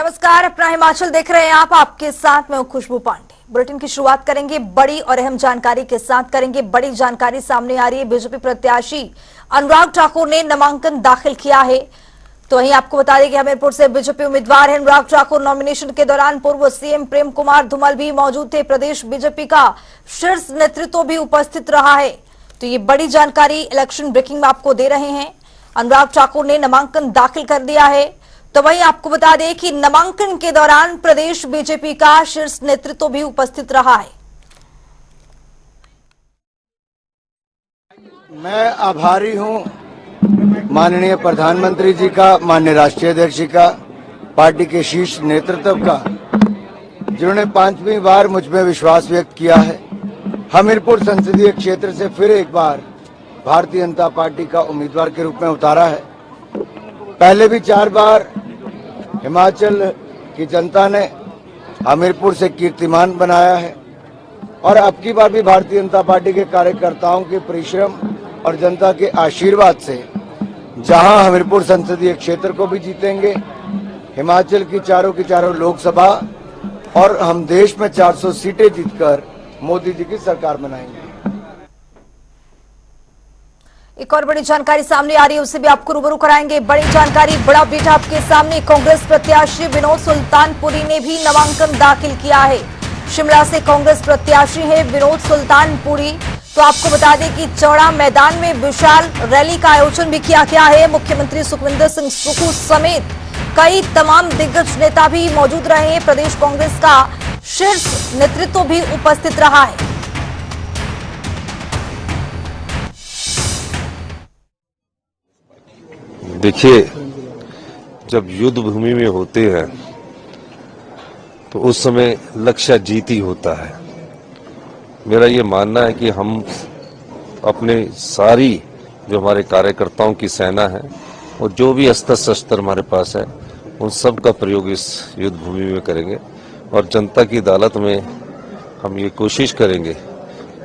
नमस्कार, अपना हिमाचल देख रहे हैं आप। आपके साथ मैं खुशबू पांडे। बुलेटिन की शुरुआत करेंगे बड़ी और अहम जानकारी के साथ। बड़ी जानकारी सामने आ रही है। बीजेपी प्रत्याशी अनुराग ठाकुर ने नामांकन दाखिल किया है। तो वहीं आपको बता दें कि हमीरपुर से बीजेपी उम्मीदवार है अनुराग ठाकुर। नॉमिनेशन के दौरान पूर्व सीएम प्रेम कुमार धूमल भी मौजूद थे। प्रदेश बीजेपी का शीर्ष नेतृत्व भी उपस्थित रहा है। तो ये बड़ी जानकारी इलेक्शन ब्रेकिंग में आपको दे रहे हैं। अनुराग ठाकुर ने नामांकन दाखिल कर दिया है। तो वहीं आपको बता दें कि नामांकन के दौरान प्रदेश बीजेपी का शीर्ष नेतृत्व भी उपस्थित रहा है। मैं आभारी हूं माननीय प्रधानमंत्री जी का, माननीय राष्ट्रीय अध्यक्ष जी का, पार्टी के शीर्ष नेतृत्व का, जिन्होंने 5वीं बार मुझ में विश्वास व्यक्त किया है। हमीरपुर संसदीय क्षेत्र से फिर एक बार भारतीय जनता पार्टी का उम्मीदवार के रूप में उतारा है। पहले भी 4 बार हिमाचल की जनता ने हमीरपुर से कीर्तिमान बनाया है और अब की बार भी भारतीय जनता पार्टी के कार्यकर्ताओं के परिश्रम और जनता के आशीर्वाद से जहां हमीरपुर संसदीय क्षेत्र को भी जीतेंगे, हिमाचल की चारों लोकसभा और हम देश में 400 सीटें जीतकर मोदी जी की सरकार बनाएंगे। एक और बड़ी जानकारी सामने आ रही है, उससे भी आपको रूबरू कराएंगे। बड़ी जानकारी, बड़ा अपडेट आपके सामने। कांग्रेस प्रत्याशी विनोद सुल्तानपुरी ने भी नामांकन दाखिल किया है। शिमला से कांग्रेस प्रत्याशी है विनोद सुल्तानपुरी। तो आपको बता दें कि चौड़ा मैदान में विशाल रैली का आयोजन भी किया गया है। मुख्यमंत्री सुखविंदर सिंह सुक्खू समेत कई तमाम दिग्गज नेता भी मौजूद रहे हैं। प्रदेश कांग्रेस का शीर्ष नेतृत्व भी उपस्थित रहा है। देखिए, जब युद्ध भूमि में होते हैं तो उस समय लक्ष्य जीत ही होता है। मेरा ये मानना है कि हम अपने सारी जो हमारे कार्यकर्ताओं की सेना है और जो भी अस्त्र शस्त्र हमारे पास है उन सब का प्रयोग इस युद्ध भूमि में करेंगे और जनता की अदालत में हम ये कोशिश करेंगे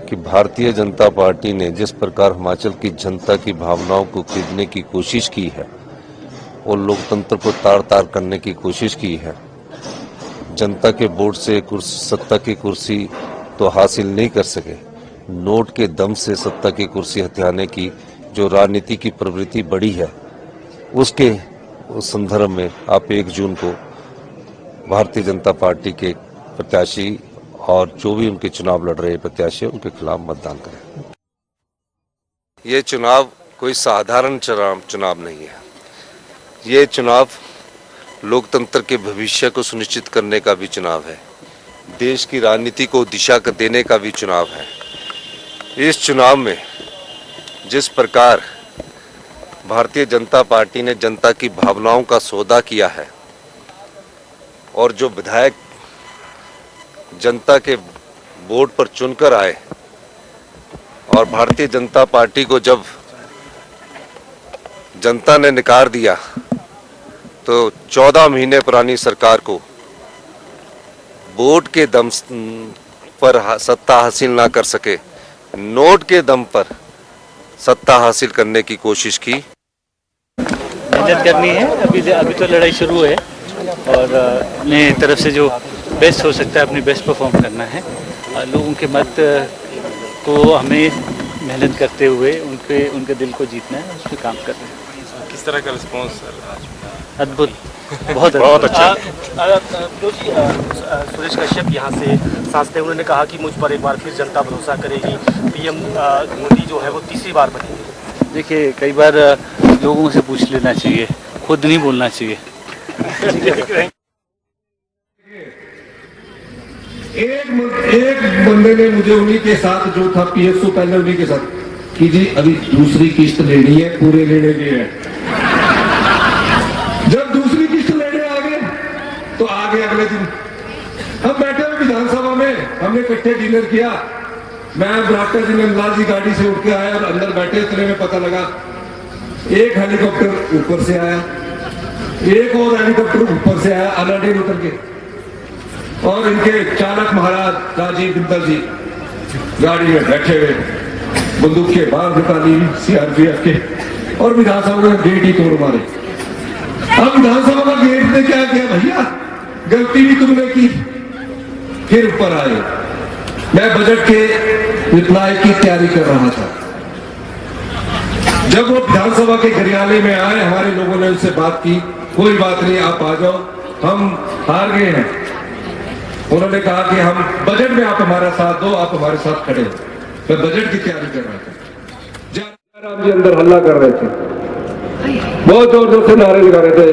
कि भारतीय जनता पार्टी ने जिस प्रकार हिमाचल की जनता की भावनाओं को खरीदने की कोशिश की है और लोकतंत्र को तार-तार करने की कोशिश की है, जनता के वोट से सत्ता की कुर्सी तो हासिल नहीं कर सके, नोट के दम से सत्ता की कुर्सी हथियाने की जो राजनीति की प्रवृत्ति बढ़ी है, उसके संदर्भ में आप 1 जून को भारतीय जनता पार्टी के प्रत्याशी और जो भी उनके चुनाव लड़ रहे प्रत्याशी उनके खिलाफ मतदान करें। ये चुनाव कोई साधारण चुनाव नहीं है। ये चुनाव लोकतंत्र के भविष्य को सुनिश्चित करने का भी चुनाव है। देश की राजनीति को दिशा देने का भी चुनाव है। इस चुनाव में जिस प्रकार भारतीय जनता पार्टी ने जनता की भावनाओं का सौदा किया है और जो विधायक जनता के वोट पर चुनकर आए और भारतीय जनता पार्टी को जब जनता ने नकार दिया तो 14 महीने पुरानी सरकार को वोट के दम पर सत्ता हासिल ना कर सके, नोट के दम पर सत्ता हासिल करने की कोशिश की। मेहनत करनी है। अभी तो लड़ाई शुरू है और अपने तरफ से जो बेस्ट हो सकता है अपनी बेस्ट परफॉर्म करना है। लोगों के मत को हमें मेहनत करते हुए उनके दिल को जीतना है, उस पर काम कर रहे हैं। किस तरह का रिस्पांस सर? अद्भुत, बहुत अच्छा। सुरेश कश्यप यहाँ से सांसद हैं, उन्होंने कहा कि मुझ पर एक बार फिर जनता भरोसा करेगी, पीएम मोदी जो है वो 3री बार बनेंगे। देखिए, कई बार लोगों से पूछ लेना चाहिए, खुद नहीं बोलना चाहिए। एक बंदे ने मुझे उन्हीं के साथ जो था पीएसओ पहले उन्हीं के साथ कि जी अभी दूसरी किस्त लेनी है, पूरे लेने के हैं। जब दूसरी किस्त लेने आ गए तो आगे अगले दिन हम बैठे हुए विधानसभा में, हमने इकट्ठे डिनर किया। मैं बराकर जी नंदलाल जी गाड़ी से उठ के आया और अंदर बैठे इतने में पता लगा एक हेलीकॉप्टर ऊपर से आया, एक और हेलीकॉप्टर ऊपर से आया, अनाडेर उतर के, और इनके चालक महाराज राजीव बिंदल जी गाड़ी में बैठे हुए, बंदूक के बाहर निकाली सीआरपीएफ के, और विधानसभा का गेट ही तोड़ मारे। अब विधानसभा का गेट ने क्या किया भैया, गलती भी तुमने की, फिर ऊपर आए। मैं बजट के रिप्लाई की तैयारी कर रहा था, जब वो विधानसभा के कार्यालय में आए, हमारे लोगों ने उनसे बात की, कोई बात नहीं आप आ जाओ, हम हार गए हैं। उन्होंने कहा कि हम बजट में आप हमारा साथ दो, आप हमारे साथ खड़े हो। मैं बजट की तैयारी कर रहा था, जयराम जी अंदर हल्ला कर रहे थे, बहुत जोर जोर से नारे लगा रहे थे।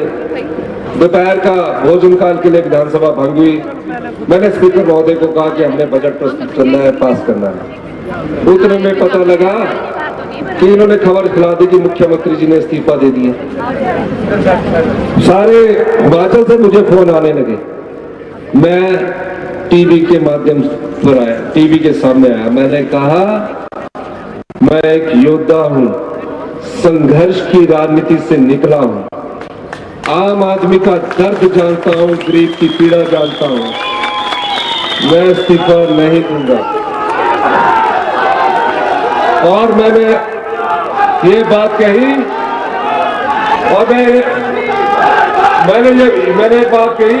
दोपहर का भोजन काल के लिए विधानसभा भंग हुई। मैंने स्पीकर महोदय को कहा कि हमने बजट प्रस्तुत करना है, पास करना है। उतने में पता लगा कि इन्होंने खबर खिला दी कि मुख्यमंत्री जी ने इस्तीफा दे दिया। सारे हिमाचल से मुझे फोन आने लगे। मैं टीवी के माध्यम पर आया, टीवी के सामने आया। मैंने कहा मैं एक योद्धा हूं, संघर्ष की राजनीति से निकला हूं, आम आदमी का दर्द जानता हूं, गरीब की पीड़ा जानता हूं, मैं इस्तीफा नहीं दूंगा। और मैंने ये बात कही, और मैंने एक बात कही,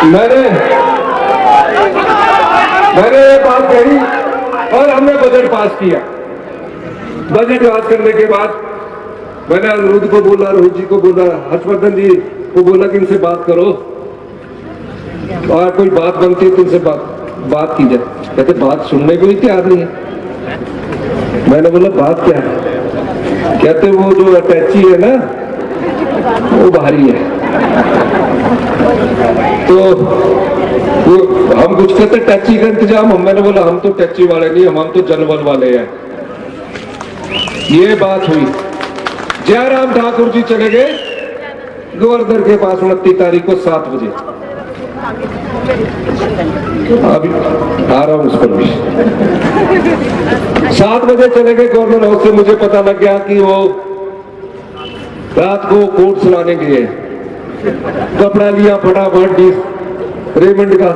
मैंने ये बात कही और हमने बजट पास किया। बजट पास करने के बाद मैंने अनिरुद्ध को बोला, रोहित जी को बोला, हर्षवर्धन जी को बोला कि इनसे बात करो और कोई बात बनती है तो इनसे बात की जाए। कहते बात सुनने को ही तैयार नहीं है। मैंने बोला बात क्या है? कहते वो जो अटैची है ना वो भारी है। तो वो हम कुछ कहते टैक्सी का इंतजाम, मैंने बोला हम तो टैक्सी वाले नहीं, हम तो जनबल वाले हैं। ये बात हुई। जयराम ठाकुर जी चले गए गवर्नर के पास 29 तारीख को 7 बजे। अभी आ रहा हूं उस पर भी। 7 बजे चले गए गवर्नर हाउस से। मुझे पता लग गया कि वो रात को कोर्ट सुनाने गए। कपड़ा लिया फटाफट रेमंड का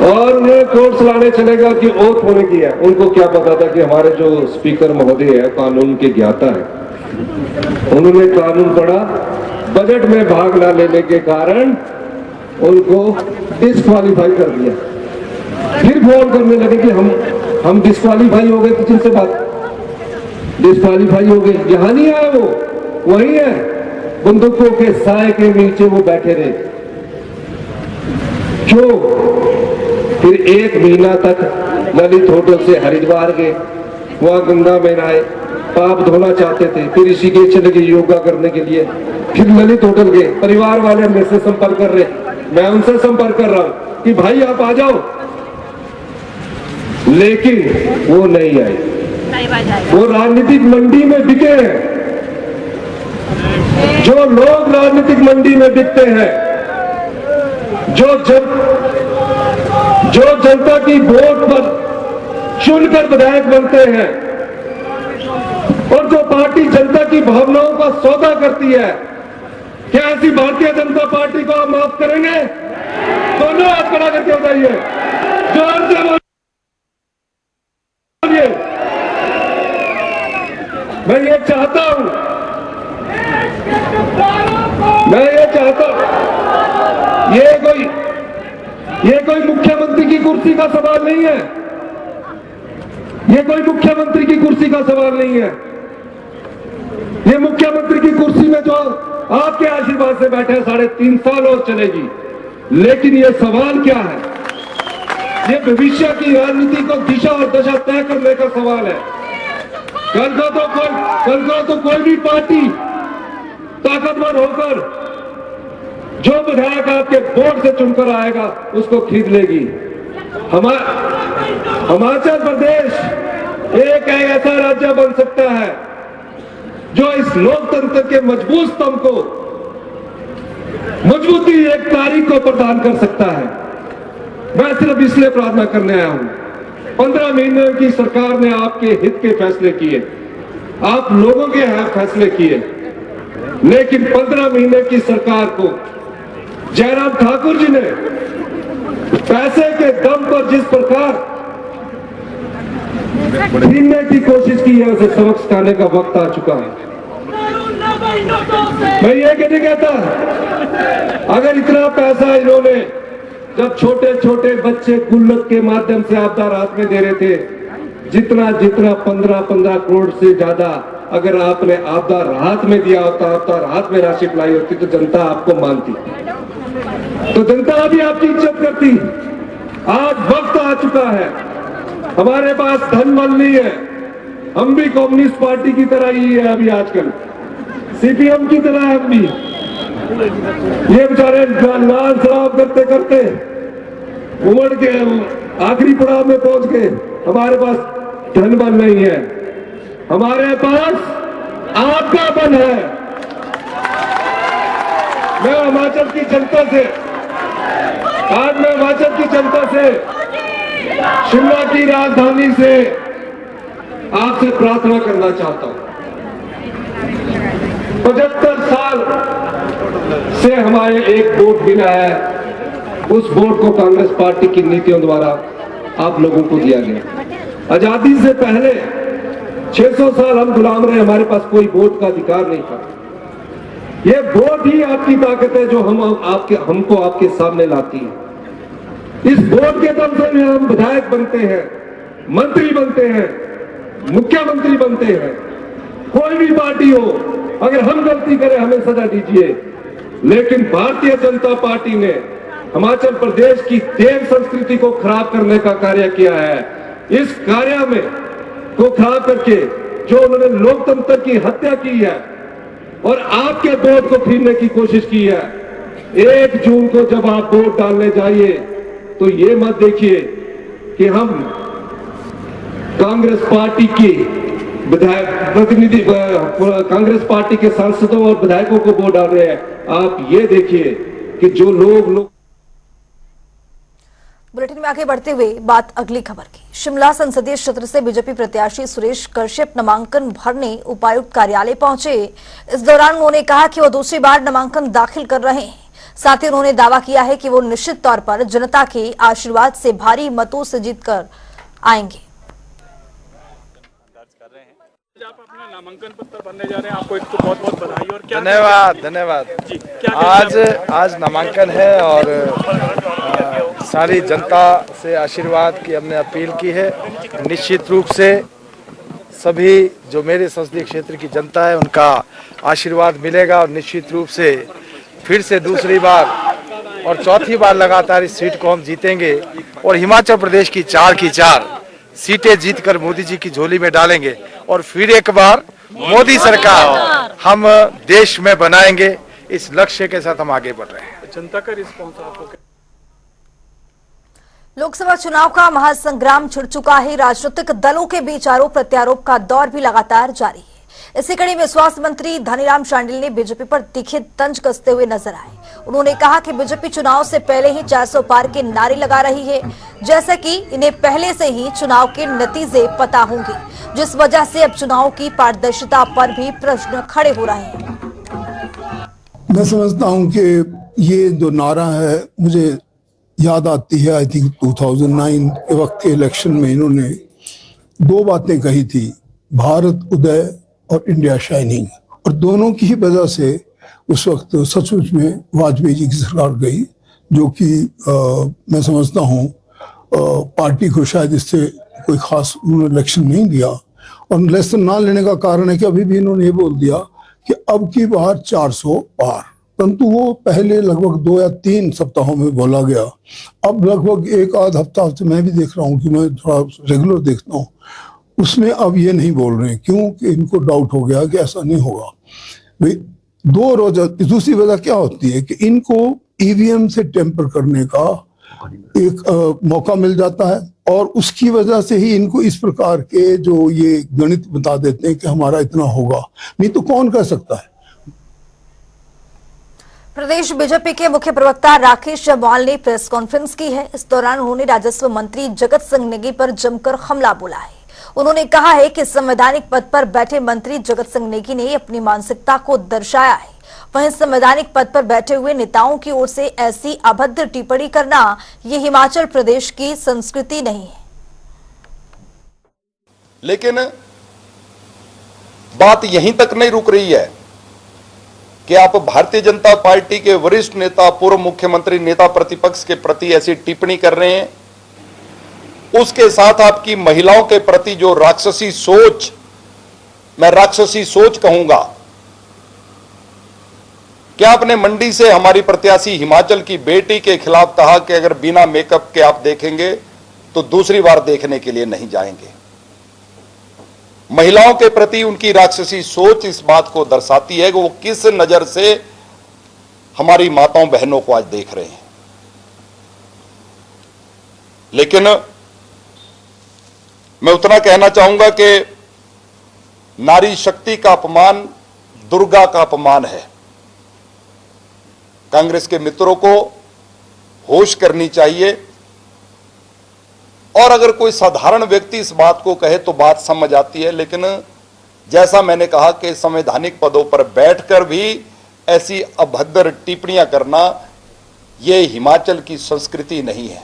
और उन्हें कोर्ट सुनाने चले गया कि ओथ होने की है। उनको क्या पता था कि हमारे जो स्पीकर महोदय है कानून के ज्ञाता है। उन्होंने कानून पढ़ा, बजट में भाग न लेने के कारण उनको डिस्क्वालीफाई कर दिया। फिर फोन करने लगे कि हम डिस्क्वालीफाई हो गए, किसी से बात डिस्क्वालीफाई हो गए। यहां नहीं आए, वो वही है, बंदूकों के साए के नीचे वो बैठे रहे। क्यों? फिर 1 महीना तक ललित होटल से हरिद्वार गए, वहां गंगा में नहाए, पाप धोना चाहते थे। फिर ऋषिकेश चले गए योगा करने के लिए, फिर ललित होटल गए। परिवार वाले मेरे से संपर्क कर रहे, मैं उनसे संपर्क कर रहा हूं कि भाई आप आ जाओ, लेकिन वो नहीं आए। वो राजनीतिक मंडी में बिके हैं। जो लोग राजनीतिक मंडी में बिकते हैं, जो जनता की वोट पर चुनकर विधायक बनते हैं, और जो पार्टी जनता की भावनाओं का सौदा करती है, क्या ऐसी भारतीय जनता पार्टी को आप माफ करेंगे? दोनों हाथ खड़ा करके बताइए, जोर से बोलिए। मैं ये चाहता हूं, ये कोई मुख्यमंत्री की कुर्सी का सवाल नहीं है। ये कोई मुख्यमंत्री की कुर्सी का सवाल नहीं है। ये मुख्यमंत्री की कुर्सी में जो आपके आशीर्वाद से बैठे 3.5 साल और चलेगी, लेकिन ये सवाल क्या है? ये भविष्य की राजनीति को दिशा और दशा तय करने का सवाल है। कल को तो कोई भी पार्टी ताकतवर होकर जो विधायक आपके वोट से चुनकर आएगा उसको खरीद लेगी। हिमाचल प्रदेश एक ऐसा राज्य बन सकता है जो इस लोकतंत्र के मजबूत स्तंभ को मजबूती एक तारीख को प्रदान कर सकता है। मैं सिर्फ इसलिए प्रार्थना करने आया हूं। 15 महीने की सरकार ने आपके हित के फैसले किए, आप लोगों के फैसले किए, लेकिन 15 महीने की सरकार को जयराम ठाकुर जी ने पैसे के दम पर जिस प्रकार छीनने की कोशिश की है, उसे सबक सिखाने का वक्त आ चुका है। मैं ये नहीं कहता, अगर इतना पैसा इन्होंने जब छोटे छोटे बच्चे गुल्लक के माध्यम से आपदा राहत में दे रहे थे, जितना 15 करोड़ से ज्यादा अगर आपने आपदा राहत में दिया होता, आपदा राहत में राशि लाई होती, तो जनता आपको मानती, तो जनता भी आपकी इज्जत करती। आज वक्त आ चुका है, हमारे पास धन बल नहीं है, हम भी कम्युनिस्ट पार्टी की तरह ही है अभी आजकल, सीपीएम की तरह हम भी। ये बेचारे लाल सलाम करते करते उमड़ के आखिरी पड़ाव में पहुंच गए। हमारे पास धन बल नहीं है, हमारे पास आपका बल है। मैं हिमाचल की जनता से, आज मैं हिमाचल की जनता से, शिमला की राजधानी से आपसे प्रार्थना करना चाहता हूं। 75 साल से हमारे एक वोट मिला है, उस वोट को कांग्रेस पार्टी की नीतियों द्वारा आप लोगों को दिया गया। आजादी से पहले 600 साल हम गुलाम रहे, हमारे पास कोई वोट का अधिकार नहीं था। ये वोट ही आपकी ताकत है जो हमको आपके सामने लाती है। इस वोट के दम से हम विधायक बनते हैं, मंत्री बनते हैं, मुख्यमंत्री बनते हैं। कोई भी पार्टी हो, अगर हम गलती करें हमें सजा दीजिए, लेकिन भारतीय जनता पार्टी ने हिमाचल प्रदेश की देव संस्कृति को खराब करने का कार्य किया है। इस कार्य में को खराब करके जो उन्होंने लोकतंत्र की हत्या की है और आपके वोट को छीनने की कोशिश की है। 1 जून को जब आप वोट डालने जाइए तो ये मत देखिए कि हम कांग्रेस पार्टी की विधायक प्रतिनिधि, कांग्रेस पार्टी के सांसदों और विधायकों को वोट डाल रहे हैं। आप ये देखिए कि जो लोग बुलेटिन में आगे बढ़ते हुए बात अगली खबर की। शिमला संसदीय क्षेत्र से बीजेपी प्रत्याशी सुरेश कश्यप नामांकन भरने उपायुक्त कार्यालय पहुंचे। इस दौरान उन्होंने कहा कि वो दूसरी बार नामांकन दाखिल कर रहे हैं। साथ ही उन्होंने दावा किया है कि वो निश्चित तौर पर जनता के आशीर्वाद से भारी मतों से जीतकर आएंगे। आप अपना नामांकन पत्र भरने जा रहे हैं, आपको एक तो बहुत बहुत बधाई। और क्या धन्यवाद जी, क्या आज नामांकन है और सारी जनता से आशीर्वाद की हमने अपील की है। निश्चित रूप से सभी जो मेरे संसदीय क्षेत्र की जनता है उनका आशीर्वाद मिलेगा और निश्चित रूप से फिर से दूसरी बार और चौथी बार लगातार इस सीट को हम जीतेंगे और हिमाचल प्रदेश की 4 की 4 सीटें जीतकर मोदी जी की झोली में डालेंगे और फिर एक बार मोदी सरकार हम देश में बनाएंगे। इस लक्ष्य के साथ हम आगे बढ़ रहे हैं। जनता का रिस्पॉन्स आपको? लोकसभा चुनाव का महासंग्राम छिड़ चुका है। राजनीतिक दलों के बीच आरोप प्रत्यारोप का दौर भी लगातार जारी है। इसी कड़ी में स्वास्थ्य मंत्री धनीराम शांडिल ने बीजेपी पर तीखे तंज कसते हुए नजर आए। उन्होंने कहा कि बीजेपी चुनाव से पहले ही 400 पार के नारे लगा रही है, जैसे कि इन्हें पहले से ही चुनाव के नतीजे पता होंगे, जिस वजह से अब चुनाव की पारदर्शिता पर भी प्रश्न खड़े हो रहे हैं। मैं समझता हूं कि ये जो नारा है मुझे याद आती है, आई थिंक 2009 के वक्त के इलेक्शन में इन्होंने 2 बातें कही थी, भारत उदय और इंडिया शाइनिंग, और दोनों की ही वजह से उस वक्त सचमुच में वाजपेयी जी की सरकार गई, जो कि मैं समझता हूँ पार्टी को शायद इससे कोई खास उन्होंने इलेक्शन नहीं दिया। और इलेक्शन ना लेने का कारण है कि अभी भी इन्होंने ये बोल दिया कि अब की बार 400 पार, परंतु वो पहले लगभग 2 या 3 सप्ताहों में बोला गया। अब लगभग 1 आध हफ्ता से मैं भी देख रहा हूँ कि मैं थोड़ा रेगुलर देखता हूँ, उसमें अब ये नहीं बोल रहे हैं, क्योंकि इनको डाउट हो गया कि ऐसा नहीं होगा। भाई 2 रोज दूसरी वजह क्या होती है कि इनको ईवीएम से टेम्पर करने का एक मौका मिल जाता है और उसकी वजह से ही इनको इस प्रकार के जो ये गणित बता देते हैं कि हमारा इतना होगा, नहीं तो कौन कर सकता है। प्रदेश बीजेपी के मुख्य प्रवक्ता राकेश जम्वाल ने प्रेस कॉन्फ्रेंस की है। इस दौरान उन्होंने राजस्व मंत्री जगत सिंह नेगी पर जमकर हमला बोला है। उन्होंने कहा है कि संवैधानिक पद पर बैठे मंत्री जगत सिंह नेगी ने अपनी मानसिकता को दर्शाया है, वहीं संवैधानिक पद पर बैठे हुए नेताओं की ओर से ऐसी अभद्र टिप्पणी करना ये हिमाचल प्रदेश की संस्कृति नहीं है। लेकिन बात यहीं तक नहीं रुक रही है। कि आप भारतीय जनता पार्टी के वरिष्ठ नेता, पूर्व मुख्यमंत्री, नेता प्रतिपक्ष के प्रति ऐसी टिप्पणी कर रहे हैं। उसके साथ आपकी महिलाओं के प्रति जो राक्षसी सोच, मैं राक्षसी सोच कहूंगा, क्या आपने मंडी से हमारी प्रत्याशी हिमाचल की बेटी के खिलाफ कहा कि अगर बिना मेकअप के आप देखेंगे तो दूसरी बार देखने के लिए नहीं जाएंगे। महिलाओं के प्रति उनकी राक्षसी सोच इस बात को दर्शाती है कि वो किस नजर से हमारी माताओं बहनों को आज देख रहे हैं। लेकिन मैं उतना कहना चाहूंगा कि नारी शक्ति का अपमान दुर्गा का अपमान है। कांग्रेस के मित्रों को होश करनी चाहिए, और अगर कोई साधारण व्यक्ति इस बात को कहे तो बात समझ आती है, लेकिन जैसा मैंने कहा कि संवैधानिक पदों पर बैठकर भी ऐसी अभद्र टिप्पणियां करना, यह हिमाचल की संस्कृति नहीं है।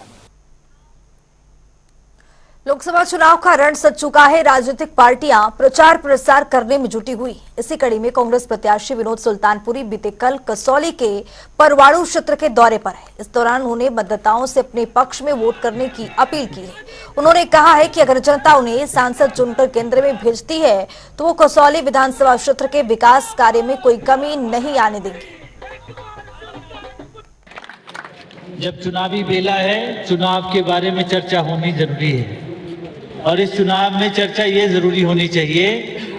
लोकसभा चुनाव का रण सज चुका है। राजनीतिक पार्टियां प्रचार प्रसार करने में जुटी हुई। इसी कड़ी में कांग्रेस प्रत्याशी विनोद सुल्तानपुरी बीते कल कसौली के परवाणु क्षेत्र के दौरे पर है। इस दौरान उन्होंने मतदाताओं से अपने पक्ष में वोट करने की अपील की है। उन्होंने कहा है कि अगर जनता उन्हें सांसद चुनकर केंद्र में भेजती है तो वो कसौली विधानसभा क्षेत्र के विकास कार्य में कोई कमी नहीं आने देंगे। जब चुनावी बेला है, चुनाव के बारे में चर्चा होनी जरूरी है, और इस चुनाव में चर्चा ये जरूरी होनी चाहिए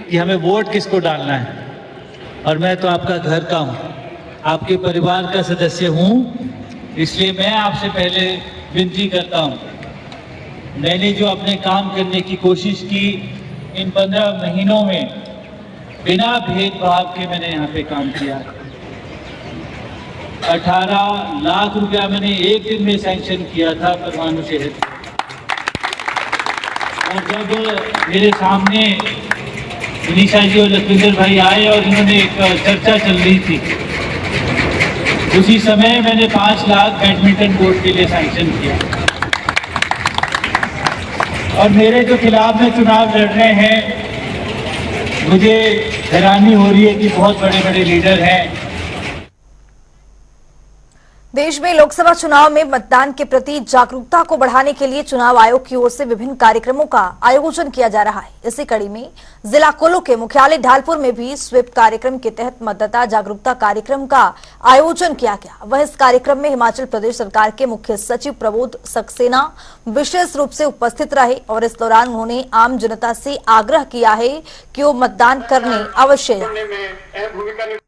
कि हमें वोट किसको डालना है। और मैं तो आपका घर का हूँ, आपके परिवार का सदस्य हूँ, इसलिए मैं आपसे पहले विनती करता हूँ, मैंने जो अपने काम करने की कोशिश की इन 15 महीनों में, बिना भेदभाव के मैंने यहाँ पे काम किया। 18 लाख रुपया मैंने एक दिन में सैंक्शन किया था परवाणु शहर। और जब मेरे सामने मनीषा जी और लखविंदर भाई आए और उन्होंने एक चर्चा चल रही थी, उसी समय मैंने 5 लाख बैडमिंटन कोर्ट के लिए सैंक्शन किया। और मेरे जो खिलाफ में चुनाव लड़ रहे हैं, मुझे हैरानी हो रही है कि बहुत बड़े बड़े लीडर हैं। देश में लोकसभा चुनाव में मतदान के प्रति जागरूकता को बढ़ाने के लिए चुनाव आयोग की ओर से विभिन्न कार्यक्रमों का आयोजन किया जा रहा है। इसी कड़ी में जिला कुल्लू के मुख्यालय ढालपुर में भी स्वीप कार्यक्रम के तहत मतदाता जागरूकता कार्यक्रम का आयोजन किया गया। वह इस कार्यक्रम में हिमाचल प्रदेश सरकार के मुख्य सचिव प्रबोध सक्सेना विशेष रूप से उपस्थित रहे और इस दौरान उन्होंने आम जनता से आग्रह किया है कि वो मतदान करने अवश्य जाए।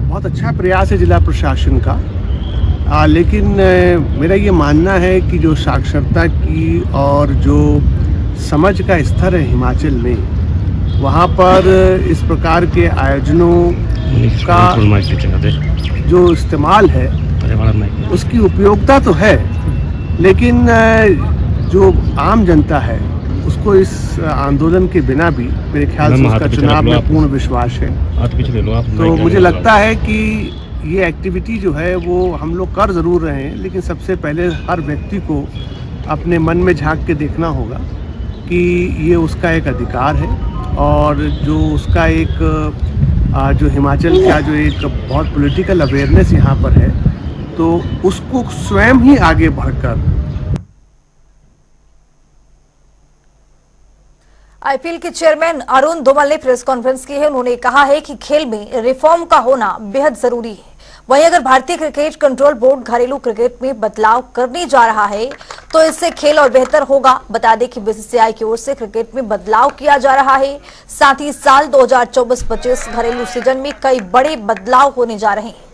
बहुत अच्छा प्रयास है जिला प्रशासन का, लेकिन मेरा ये मानना है कि जो साक्षरता की और जो समझ का स्तर है हिमाचल में, वहाँ पर इस प्रकार के आयोजनों का जो इस्तेमाल है उसकी उपयोगिता तो है, लेकिन जो आम जनता है उसको इस आंदोलन के बिना भी मेरे ख्याल से उसका चुनाव में पूर्ण विश्वास है। तो मुझे लगता है कि ये एक्टिविटी जो है वो हम लोग कर ज़रूर रहे हैं, लेकिन सबसे पहले हर व्यक्ति को अपने मन में झांक के देखना होगा कि ये उसका एक अधिकार है, और जो उसका एक जो हिमाचल का जो एक बहुत पॉलिटिकल अवेयरनेस यहाँ पर है, तो उसको स्वयं ही आगे बढ़कर। आईपीएल के चेयरमैन अरुण धूमल ने प्रेस कॉन्फ्रेंस की है। उन्होंने कहा है कि खेल में रिफॉर्म का होना बेहद जरूरी है। वहीं अगर भारतीय क्रिकेट कंट्रोल बोर्ड घरेलू क्रिकेट में बदलाव करने जा रहा है तो इससे खेल और बेहतर होगा। बता दें कि बीसीसीआई की ओर से क्रिकेट में बदलाव किया जा रहा है। साथ ही साल 2024-25 घरेलू सीजन में कई बड़े बदलाव होने जा रहे हैं।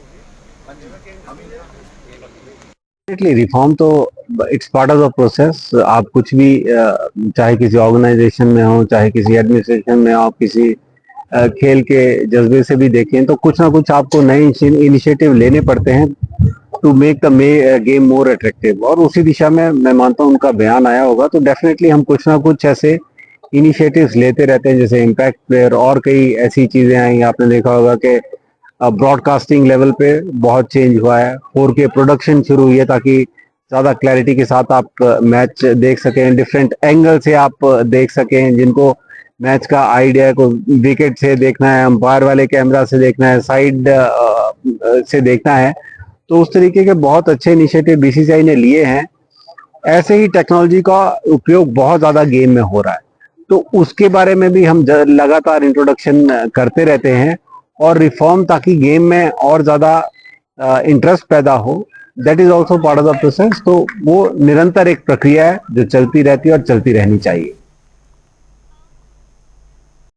रिफॉर्म तो it's part of the process. आप कुछ भी चाहे किसी ऑर्गेनाइजेशन में हो, चाहे किसी एडमिनिस्ट्रेशन में हो, किसी खेल के जज्बे से भी देखें तो कुछ ना कुछ आपको नए इनिशिएटिव लेने पड़ते हैं to make the game more attractive. और उसी दिशा में मैं मानता हूं उनका बयान आया होगा। तो डेफिनेटली हम कुछ ना कुछ ऐसे इनिशिएटिव्स लेते रहते हैं, जैसे इम्पैक्ट प्लेयर और कई ऐसी चीजें आई। आपने देखा होगा कि ब्रॉडकास्टिंग लेवल पे बहुत चेंज हुआ है। 4K प्रोडक्शन शुरू हुई है ताकि ज्यादा क्लैरिटी के साथ आप मैच देख सकें, डिफरेंट एंगल से आप देख सकें, जिनको मैच का आइडिया को विकेट से देखना है, अंपायर वाले कैमरा से देखना है, साइड से देखना है, तो उस तरीके के बहुत अच्छे इनिशिएटिव बीसीसीआई ने लिए हैं। ऐसे ही टेक्नोलॉजी का उपयोग बहुत ज्यादा गेम में हो रहा है, तो उसके बारे में भी हम लगातार इंट्रोडक्शन करते रहते हैं और रिफॉर्म, ताकि गेम में और ज्यादा इंटरेस्ट पैदा हो, that is also part of the process. तो वो निरंतर एक प्रक्रिया है जो चलती रहती है और चलती रहनी चाहिए।